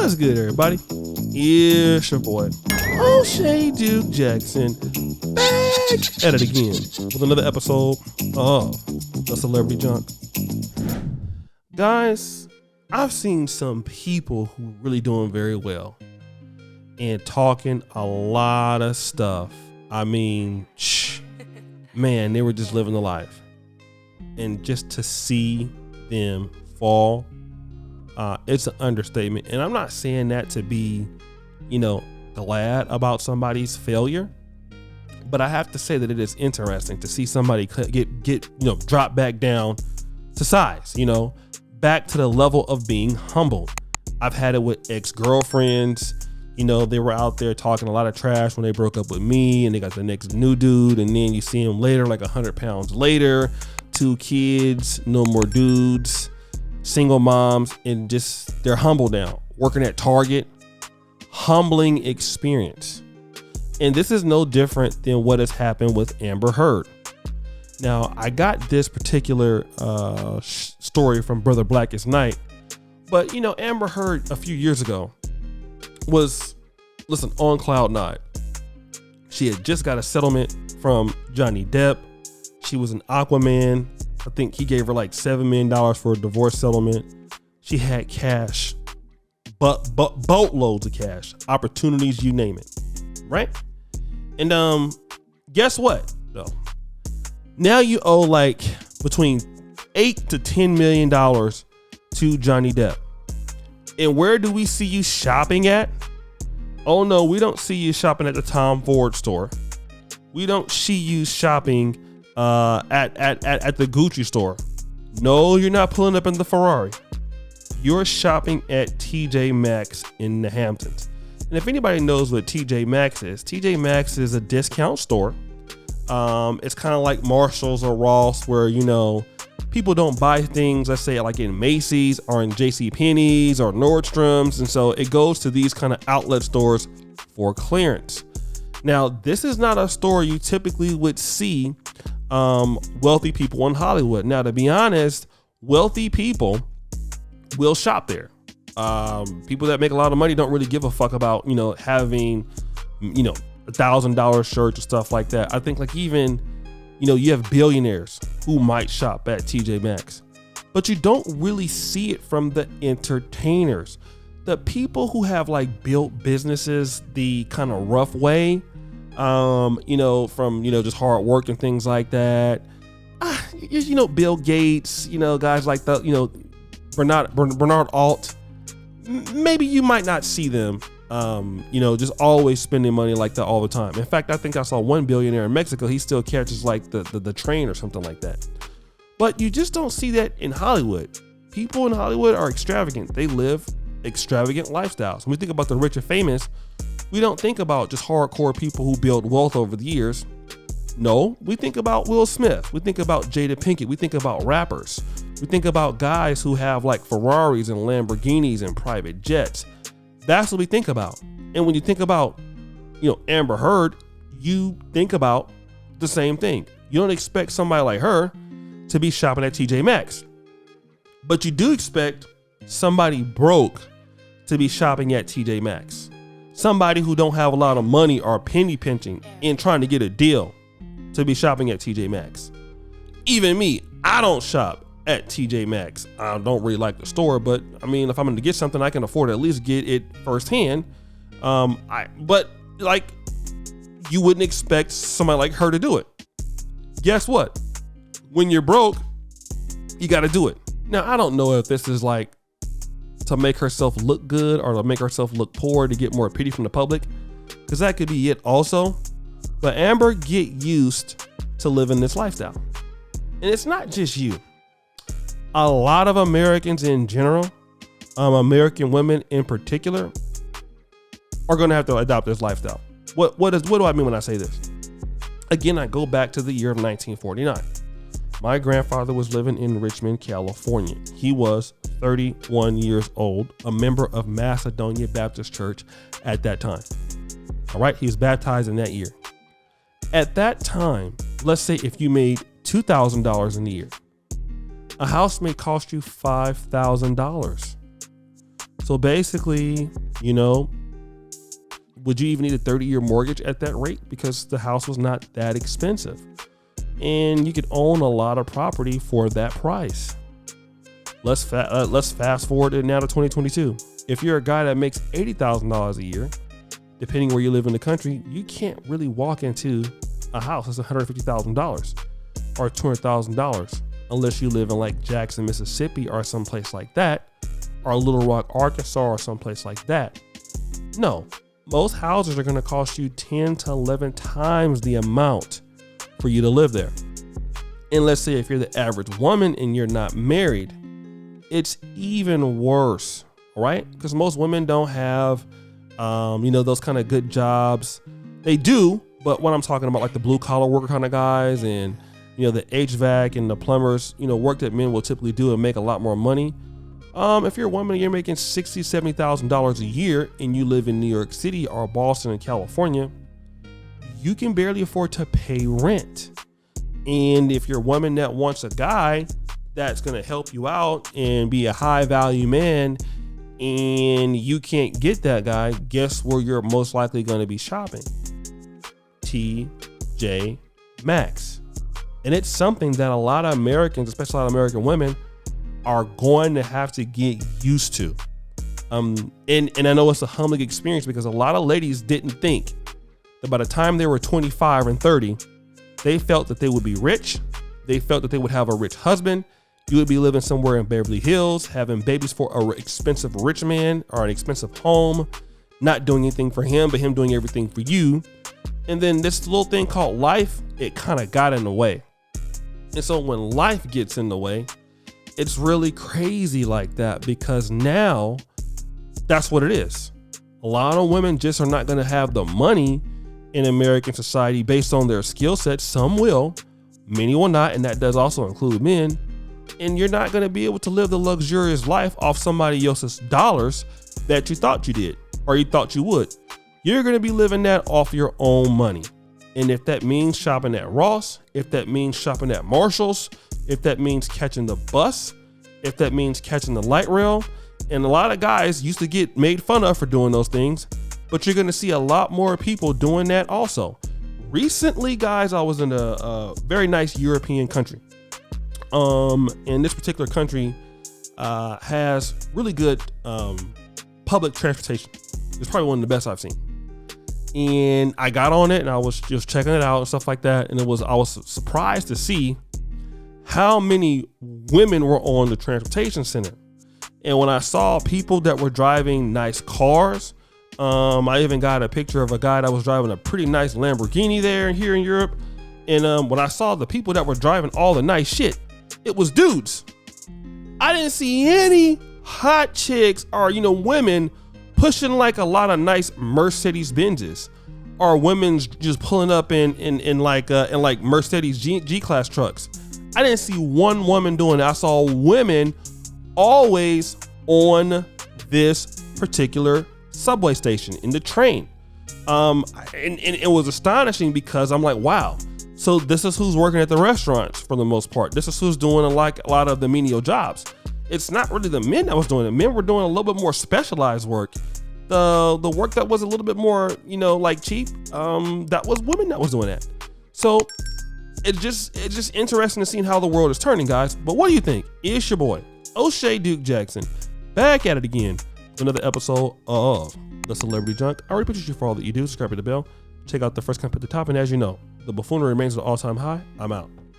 What's good, everybody? It's your boy, O'Shea Duke Jackson, back at it again with another episode of The Celebrity Junk. Guys, I've seen some people who really doing very well and talking a lot of stuff. I mean, man, they were just living the life. And just to see them fall, it's an understatement. And I'm not saying that to be, glad about somebody's failure, but I have to say that it is interesting to see somebody get drop back down to size, back to the level of being humbled. I've had it with ex-girlfriends. They were out there talking a lot of trash when they broke up with me, and they got the next new dude, and then you see him later, like 100 pounds later, 2 kids, no more dudes, single moms, and just they're humble now, working at Target. Humbling experience. And this is no different than what has happened with Amber Heard. Now, I got this particular story from Brother Blackest Night, but Amber Heard a few years ago was, on cloud 9. She had just got a settlement from Johnny Depp. She was an Aquaman. I think he gave her like $7 million for a divorce settlement. She had cash, but boatloads of cash, opportunities, you name it, right? And guess what? Though, now you owe like between $8 to $10 million to Johnny Depp. And where do we see you shopping at? Oh no, we don't see you shopping at the Tom Ford store. We don't see you shopping at the Gucci store. No, you're not pulling up in the Ferrari. You're shopping at TJ Maxx in the Hamptons. And if anybody knows what TJ Maxx is a discount store. It's kind of like Marshall's or Ross, where people don't buy things, let's say like in Macy's or in JCPenney's or Nordstrom's, and so it goes to these kind of outlet stores for clearance. Now, this is not a store you typically would see wealthy people in Hollywood. Now, to be honest, wealthy people will shop there. People that make a lot of money don't really give a fuck about having $1,000 shirts or stuff like that. I think like even you have billionaires who might shop at TJ Maxx, but you don't really see it from the entertainers, the people who have like built businesses the kind of rough way, from just hard work and things like that. Bill Gates, guys like the Bernard Alt. Maybe you might not see them just always spending money like that all the time. In fact, I think I saw one billionaire in Mexico. He still catches like the train or something like that. But you just don't see that in Hollywood. People in Hollywood are extravagant. They live extravagant lifestyles. When we think about the rich and famous, we don't think about just hardcore people who build wealth over the years. No, we think about Will Smith. We think about Jada Pinkett. We think about rappers. We think about guys who have like Ferraris and Lamborghinis and private jets. That's what we think about. And when you think about, Amber Heard, you think about the same thing. You don't expect somebody like her to be shopping at TJ Maxx, but you do expect somebody broke to be shopping at TJ Maxx. Somebody who don't have a lot of money or penny pinching and trying to get a deal to be shopping at TJ Maxx. Even me, I don't shop at TJ Maxx. I don't really like the store, but I mean, if I'm going to get something, I can afford to at least get it firsthand. But like, you wouldn't expect somebody like her to do it. Guess what? When you're broke, you got to do it. Now, I don't know if this is like to make herself look good or to make herself look poor to get more pity from the public, because that could be it also. But Amber, get used to living this lifestyle. And it's not just you. A lot of Americans in general, American women in particular, are going to have to adopt this lifestyle. What do I mean when I say this? Again, I go back to the year of 1949. My grandfather was living in Richmond, California. He was 31 years old, a member of Macedonia Baptist Church at that time. All right, he was baptized in that year. At that time, let's say if you made $2,000 in a year, a house may cost you $5,000. So basically, you know, would you even need a 30-year mortgage at that rate? Because the house was not that expensive. And you could own a lot of property for that price. Let's fast forward it now to 2022. If you're a guy that makes $80,000 a year, depending where you live in the country, you can't really walk into a house that's $150,000 or $200,000 unless you live in like Jackson, Mississippi or someplace like that, or Little Rock, Arkansas or someplace like that. No, most houses are going to cost you 10 to 11 times the amount for you to live there. And let's say if you're the average woman and you're not married, it's even worse, right? Because most women don't have, those kind of good jobs. They do, but what I'm talking about, like the blue collar worker kind of guys and, the HVAC and the plumbers, work that men will typically do and make a lot more money. If you're a woman and you're making $60,000, $70,000 a year and you live in New York City or Boston and California, you can barely afford to pay rent. And if you're a woman that wants a guy that's going to help you out and be a high value man and you can't get that guy, guess where you're most likely going to be shopping? TJ Maxx. And it's something that a lot of Americans, especially a lot of American women, are going to have to get used to. And I know it's a humbling experience because a lot of ladies didn't think that by the time they were 25 and 30, they felt that they would be rich. They felt that they would have a rich husband. You would be living somewhere in Beverly Hills, having babies for an expensive rich man or an expensive home, not doing anything for him, but him doing everything for you. And then this little thing called life, it kind of got in the way. And so when life gets in the way, it's really crazy like that because now that's what it is. A lot of women just are not going to have the money in American society based on their skill set. Some will, many will not. And that does also include men. And you're not going to be able to live the luxurious life off somebody else's dollars that you thought you did or you thought you would. You're going to be living that off your own money. And if that means shopping at Ross, if that means shopping at Marshall's, if that means catching the bus, if that means catching the light rail, and a lot of guys used to get made fun of for doing those things, but you're going to see a lot more people doing that also. Recently, guys, I was in a very nice European country. And this particular country has really good public transportation. It's probably one of the best I've seen. And I got on it and I was just checking it out and stuff like that. And I was surprised to see how many women were on the transportation center. And when I saw people that were driving nice cars, I even got a picture of a guy that was driving a pretty nice Lamborghini here in Europe. And when I saw the people that were driving all the nice shit, it was dudes. I didn't see any hot chicks or, women pushing like a lot of nice Mercedes Benzes or women's just pulling up in like Mercedes G-Class trucks. I didn't see one woman doing it. I saw women always on this particular subway station in the train. And it was astonishing because I'm like, wow. So this is who's working at the restaurants for the most part. This is who's doing a lot of the menial jobs. It's not really the men that was doing it. Men were doing a little bit more specialized work. The work that was a little bit more, cheap, that was women that was doing that. So it's just interesting to see how the world is turning, guys. But what do you think? It's your boy, O'Shea Duke Jackson, back at it again with another episode of The Celebrity Junk. I already appreciate you for all that you do. Subscribe to the bell. Check out the first comment at the top. And as you know, the buffoonery remains at an all-time high. I'm out.